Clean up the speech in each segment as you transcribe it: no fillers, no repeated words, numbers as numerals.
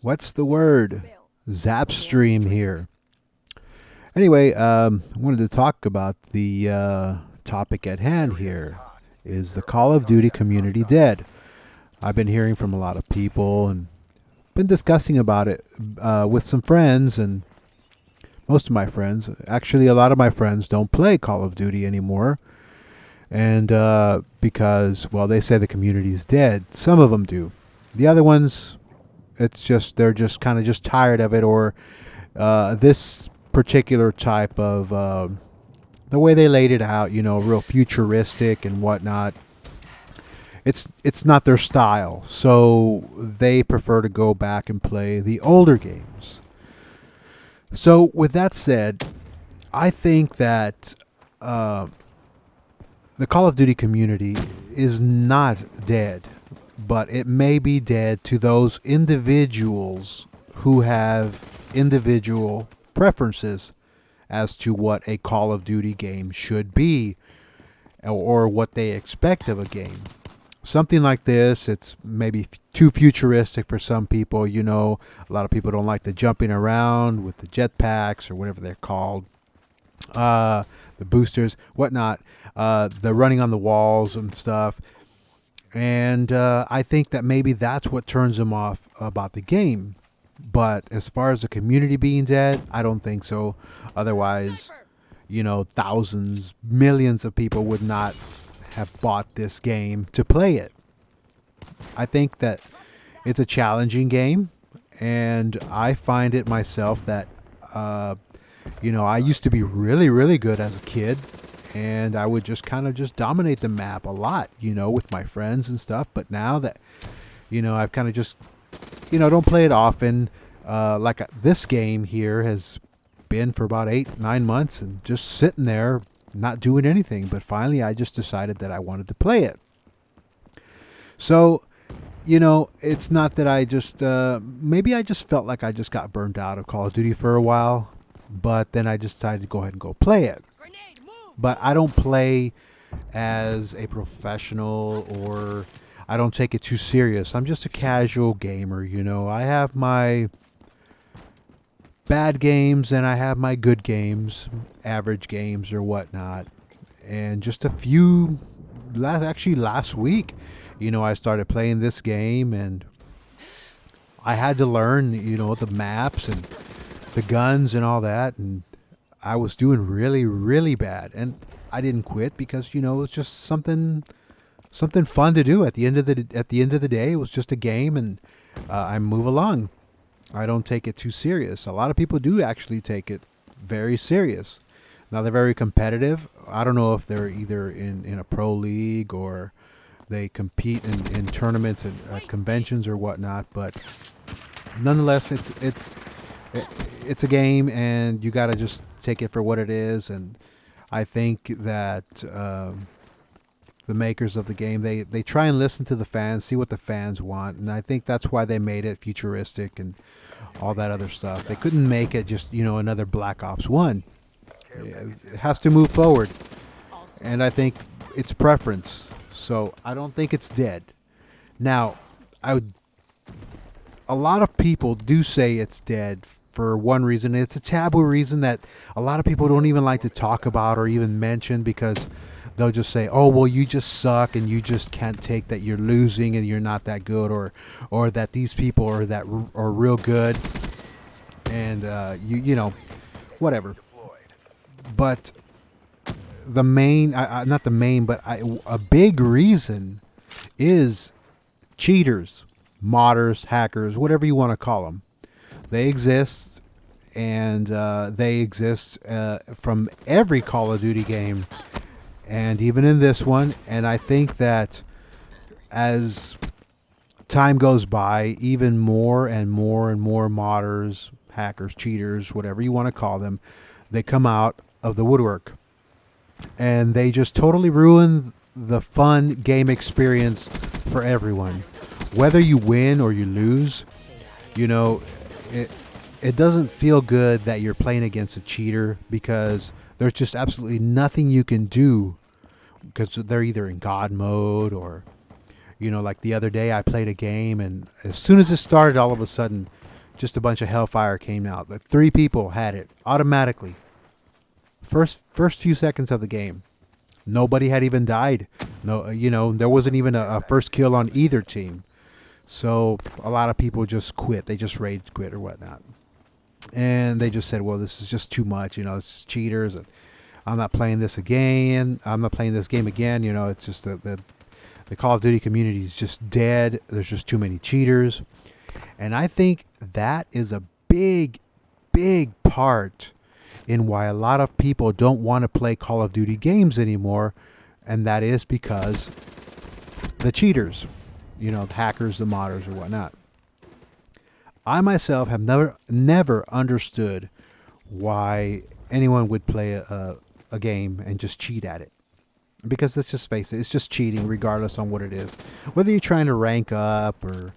What's the word? ZAPSTREAM here. Anyway, I wanted to talk about the topic at hand here. Is the Call of Duty community dead? I've been hearing from a lot of people and been discussing about it with some friends, and most of my friends, actually a lot of my friends, don't play Call of Duty anymore. And because, well, they say the community is dead. Some of them do. The other ones, it's just they're just kind of just tired of it, or this particular type of the way they laid it out, real futuristic and whatnot. It's not their style, so they prefer to go back and play the older games. So with that said, I think that the Call of Duty community is not dead, but it may be dead to those individuals who have individual preferences as to what a Call of Duty game should be, or what they expect of a game. Something like this, it's maybe too futuristic for some people. A lot of people don't like the jumping around with the jetpacks or whatever they're called, the boosters, whatnot, the running on the walls and stuff. And I think that maybe that's what turns them off about the game. But as far as the community being dead, I don't think so. Otherwise, thousands, millions of people would not have bought this game to play it. I think that it's a challenging game, and I find it myself that, I used to be really, really good as a kid, and I would just kind of just dominate the map a lot, with my friends and stuff. But now that, I've kind of just, don't play it often. This game here has been for about 8-9 months and just sitting there not doing anything. But finally I just decided that I wanted to play it. So, it's not that I just maybe I just felt like I just got burned out of Call of Duty for a while, but then I just decided to go ahead and go play it. But I don't play as a professional, or I don't take it too serious. I'm just a casual gamer, I have my bad games and I have my good games, average games or whatnot. And just a few, last week, I started playing this game, and I had to learn, the maps and the guns and all that. And I was doing really, really bad. And I didn't quit because, it's just something fun to do. At the end of the day, it was just a game, and I move along. I don't take it too serious. A lot of people do actually take it very serious. Now, they're very competitive. I don't know if they're either in a pro league, or they compete in tournaments and conventions or whatnot. But nonetheless, it's a game, and you got to just take it for what it is. And I think that the makers of the game, they try and listen to the fans, see what the fans want, and I think that's why they made it futuristic and all that other stuff. They couldn't make it just another Black Ops 1. It has to move forward, and I think it's preference. So I don't think it's dead. Now, a lot of people do say it's dead for one reason. It's a taboo reason that a lot of people don't even like to talk about or even mention, because they'll just say, "Oh, well, you just suck, and you just can't take that you're losing, and you're not that good, or that these people are real good, and whatever." But the main, not the main, but a big reason is cheaters, modders, hackers, whatever you want to call them. They exist, and they exist from every Call of Duty game, and even in this one. And I think that as time goes by, even more and more and more modders, hackers, cheaters, whatever you want to call them, they come out of the woodwork, and they just totally ruin the fun game experience for everyone. Whether you win or you lose, it doesn't feel good that you're playing against a cheater, because there's just absolutely nothing you can do, because they're either in God mode, or like the other day I played a game, and as soon as it started, all of a sudden just a bunch of hellfire came out. Like 3 people had it automatically. First few seconds of the game. Nobody had even died. No, there wasn't even a first kill on either team. So a lot of people just quit. They just rage quit or whatnot. And they just said, well, this is just too much. It's cheaters. And I'm not playing this again. I'm not playing this game again. It's just the Call of Duty community is just dead. There's just too many cheaters. And I think that is a big, big part in why a lot of people don't want to play Call of Duty games anymore. And that is because the cheaters, the hackers, the modders, or whatnot. I myself have never understood why anyone would play a game and just cheat at it. Because let's just face it, it's just cheating regardless on what it is. Whether you're trying to rank up or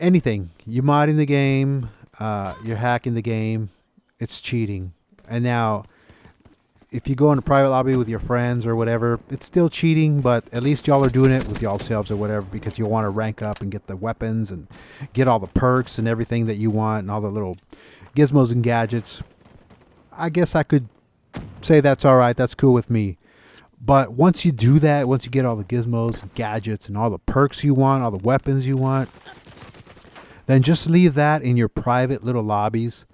anything, you're modding the game, you're hacking the game, it's cheating. And now, if you go in a private lobby with your friends or whatever, it's still cheating, but at least y'all are doing it with y'all selves or whatever because you want to rank up and get the weapons and get all the perks and everything that you want and all the little gizmos and gadgets. I guess I could say that's all right. That's cool with me. But once you do that, once you get all the gizmos and gadgets and all the perks you want, all the weapons you want, then just leave that in your private little lobbies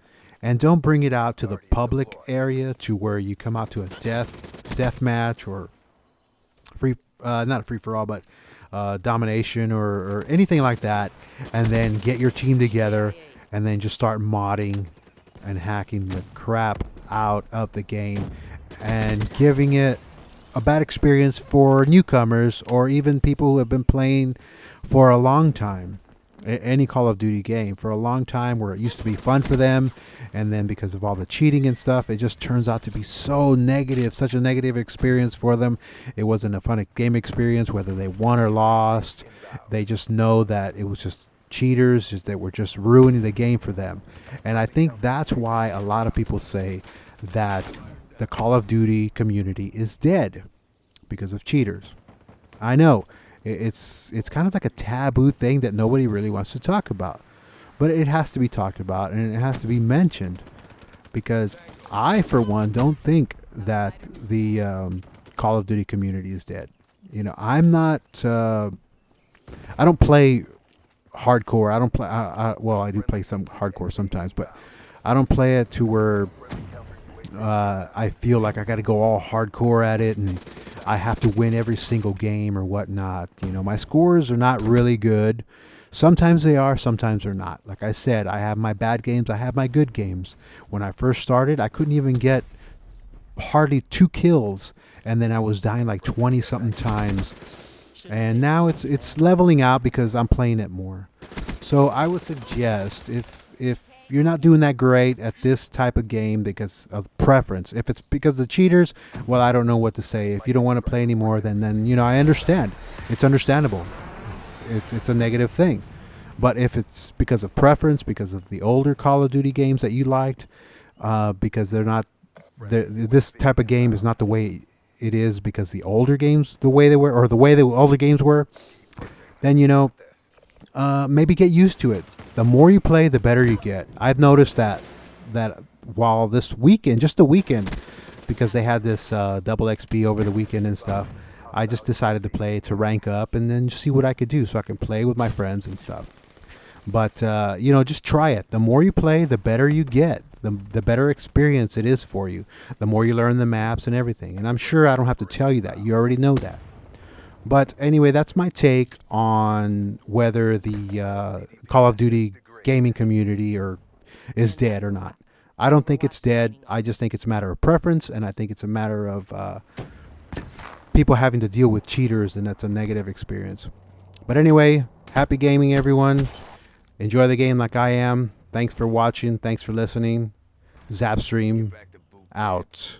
and don't bring it out to the public area to where you come out to a death match or not a free for all, but domination or anything like that, and then get your team together and then just start modding and hacking the crap out of the game and giving it a bad experience for newcomers or even people who have been playing for a long time. Any Call of Duty game for a long time where it used to be fun for them, and then because of all the cheating and stuff, it just turns out to be so negative, such a negative experience for them. It wasn't a fun game experience, whether they won or lost. They just know that it was just cheaters that were just ruining the game for them. And I think that's why a lot of people say that the Call of Duty community is dead because of cheaters. I know it's kind of like a taboo thing that nobody really wants to talk about, but it has to be talked about and it has to be mentioned because I, for one, don't think that the Call of Duty community is dead. I'm not. I don't play hardcore. I don't play. Well, I do play some hardcore sometimes, but I don't play it to where I feel like I got to go all hardcore at it and I have to win every single game or whatnot. My scores are not really good. Sometimes they are, sometimes they're not. Like I said, I have my bad games, I have my good games. When I first started, I couldn't even get hardly 2 kills, and then I was dying like 20-something times. And now it's leveling out because I'm playing it more. So I would suggest if you're not doing that great at this type of game because of preference, if it's because of the cheaters, well, I don't know what to say. If you don't want to play anymore, then I understand. It's understandable. It's a negative thing. But if it's because of preference, because of the older Call of Duty games that you liked, because this type of game is not the way it is because the older games, the way they were, or the way the older games were, then maybe get used to it. The more you play, the better you get. I've noticed that while this weekend, just the weekend, because they had this double XP over the weekend and stuff, I just decided to play to rank up and then see what I could do so I can play with my friends and stuff. But just try it. The more you play, the better you get. The better experience it is for you. The more you learn the maps and everything. And I'm sure I don't have to tell you that. You already know that. But anyway, that's my take on whether the Call of Duty gaming community is dead or not. I don't think it's dead. I just think it's a matter of preference, and I think it's a matter of people having to deal with cheaters, and that's a negative experience. But anyway, happy gaming, everyone. Enjoy the game like I am. Thanks for watching. Thanks for listening. ZAPSTREAM out.